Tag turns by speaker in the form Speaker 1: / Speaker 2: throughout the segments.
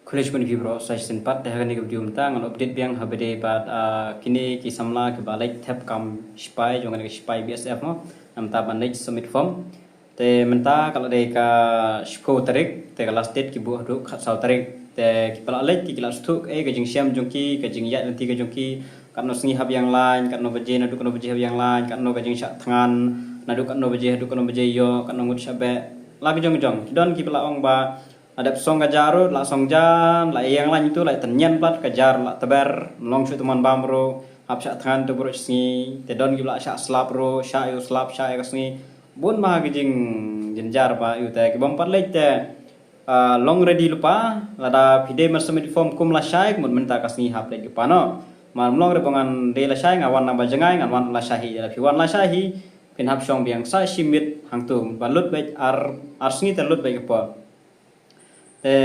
Speaker 1: College pun vibro saya sempat dah kan video mentang ngan update biang habede bad kini ki samla ke balik tab kam spy jangan ke spy BSF no nam ta ban submit form te menta kalau de ka shko tarik te last date ki bu hadu sau tarik te ki pala lek ki kelas tuk ke jing syam jungki ke jing ya nanti ke jungki kan no sengi hab yang lain kan no beje nadu kan no beje hab yang lain kan no ke jing syak tangan nadu kan no beje hadu kan no beje yo kan no ngut syabe lagi jong don ki pala ong ba ada song kajaru la song jan la yang lain itu la tenyen plat kajar la teber long shu teman bamro hap syak tangan tu bro sngi te don gibla syak slap ro syak yu slap syak ka sngi bun ma gijing jenjar ba yu te ki bom pat lek te long ready lupa la da pide mar submit form kum la syak mun menta ka sngi hap lek pa no mar long re bongan de la syak ngawan na ba jengai ngawan la shahi la piwan la shahi pin hap song biang sa shimit hangtum balut bet ar sngi te lut bet pa te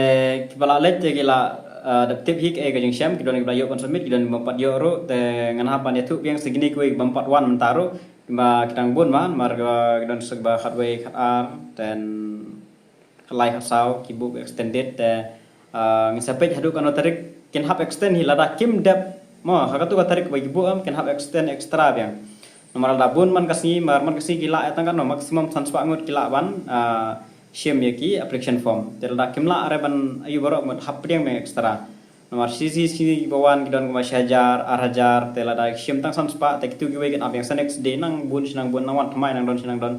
Speaker 1: kibala let te gila tip hik ke jing syam kidon gila yo konsumit kidon 4 euro te ngan hapan itu yang segini kuwi 4 wan mentaro ma kitang bun man marga kidon segba khatwe khatar dan kelai hasau kibu extended te ngisapet hadu kan tarik ken hap extend hilada kim dep mo hakatu tarik bagi bu am ken hap extend extra biang nomor dabun man kasni man kasni gila etang kan no maksimum transfer ngut gila ban shim yaki application form terda kimla areban ayu borok mat hapriang me extra nomor sisi bawan gidon kuma syajar arhajar tela da shim tang san spa te kitu giwe gen abang next day nang bun sinang bun nang wan thamai nang don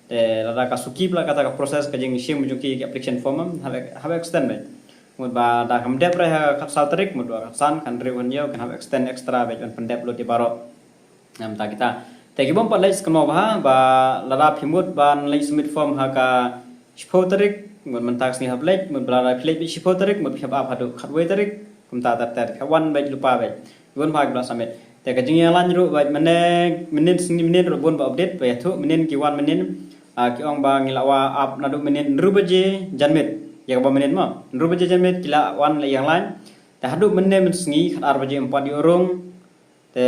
Speaker 1: te lada ka suki pla kata ka proses ka jing shim juki application form have extend me mud ba da kam dep re ka sal trik mud ba san kan rewan yo kan have extend extra be kan pendep lo di baro nam ta kita te gibom pa lais kemo ba lada phimut ban lais submit form ha ka Shipotarik, mentak sini hablek, berada plate bi shipotarik, berpiap apa hadu khatwe tarik, kumta tar kawan baik lupa baik, bun bag belas samit. Te kajing yang lain ru baik menin sini menin ru bun ba update baik tu menin kiwan menin, ki ong ba ngilawa up nadu menin ru baje janmit, ya ba menin ma, ru baje janmit kila wan yang lain. Te hadu menin sengi khat ar baje 4 diorong, te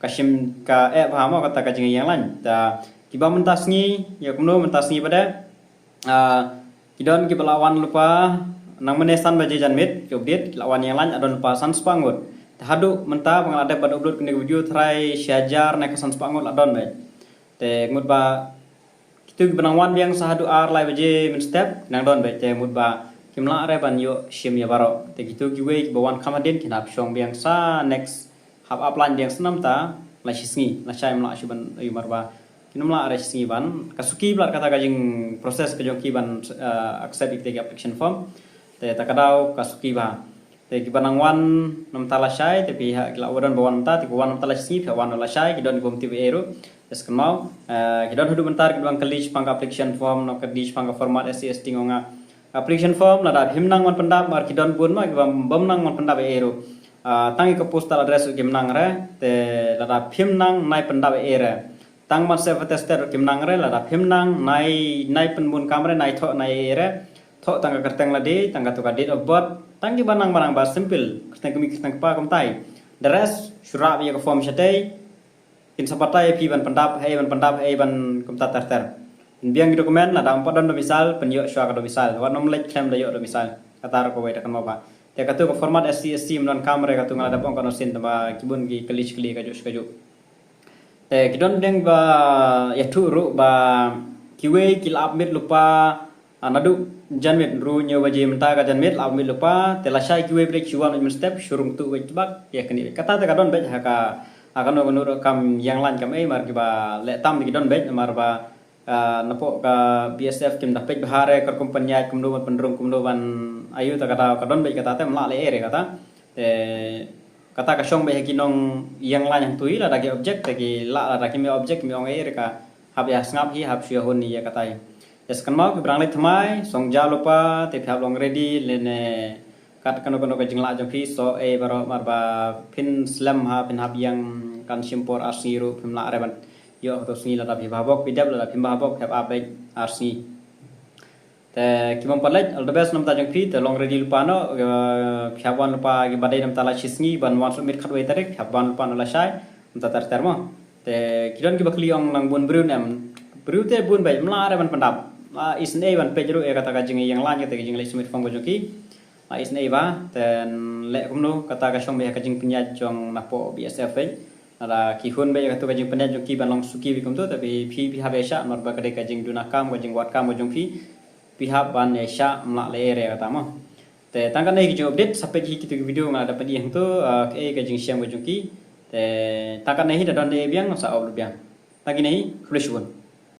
Speaker 1: kasim ka paham kata kajing yang lain. Ta kiba mentasngi, ya kumno mentasngi pada kidon ki pelawan lupa nang menesan baje janmit ki update lawan yang lain adon pa sans pangut tahadu menta pengal ada pada upload kene video try syajar nek sans pangut adon bae te ngut ba kitu benang wan yang sahadu ar lai baje min step nang don bae te mut ba kimla are ban yo shim ya baro te kitu ki we bawan kamaden kinap shong biang sa next hab upline biang senam ta la shisngi la chai mla shuban ayu marba kinumla are singi ban kasuki blar kata kajing proses kejongki ban accept ikte application form te takadau kasuki ba te kibanang wan nam tala syai te pihak kila wadan bawan ta ti wan tala singi pihak wan la syai kidon gom tv ero es kemau kidon hudu bentar kidon kali pang application form no kadi pang format SCS tingonga application form nada himnang wan pendap mar kidon bun ma kibam bomnang wan pendap ero tangi ke postal address kimnang re te nada himnang nai pendap ere tang man server tester kimnang re la himnang nai penbun kamre nai tho nai re tho tangga kerteng lade tangga to date of birth tanggi banang ba simple kerteng kemi kerteng pa komtai the rest syurab ya ke form syatei kin sapatai pi ban pendap ban komta terter biang dokumen la dam padon misal penyo syua ka misal wa nom lek claim la yo misal katar ko wait kan ba te katu ko format SCSC menon kamre katu ngala dapong kono sin tamba kibun gi kli ka jo te kidon deng ba yatu ru ba kiwe kilap mit lupa nadu janmit ru nyo baje menta ka janmit lap mit lupa te la shai kiwe break chuan min step shurung tu wek bak ya kini kata te kadon bet haka akan no kam yang lan kam mar ki ba le tam kidon bet mar ba napo ka BSF kim dapet bahare kar kompanya kumdo pendrung kumdo ban ayu ta kata kadon bet kata te mla le ere kata te kata ka shong be kinong yang lain yang tui la dagi objek tagi la dagi me objek me ong air ka hab ya ngap hi hab syah honi ya katai es kan mau berang le thamai song ja lupa te phab long ready lene kat kano ka jingla jong fi so e baro marba pin slam ha pin hab yang kan simpor asiru pin la reban yo to sni la dabi babok bidab la pin babok hab abe arsi te kibam palaj all the best nam ta jang phi te long ready lupa no phyawan lupa gi badai nam ta la chisngi ban wan submit khatwe tarik phyawan lupa no la shai nam ta tar termo te kidon ki bakli ong nang bun bru nam bru te bun bai mla re ban pandap isne ban pejru e kata ka jing yang lan te jing le submit form go ki ais nei ba ten le kumno kata ka shom be ka jing punya jong napo BSF ala ki hun be ka tu ka jing punya jong ki ban long suki bi kum tu tapi pi ha be sha nor ba ka de ka jing duna kam ka jing wat kam jong pi ha ban ne sha mla le re kata ma te tangkan nei ki jong update sampai ki tu video ma dapat yang tu ke ka jing siam jong ki te tangkan nei da don de biang sa ob biang lagi nei khulish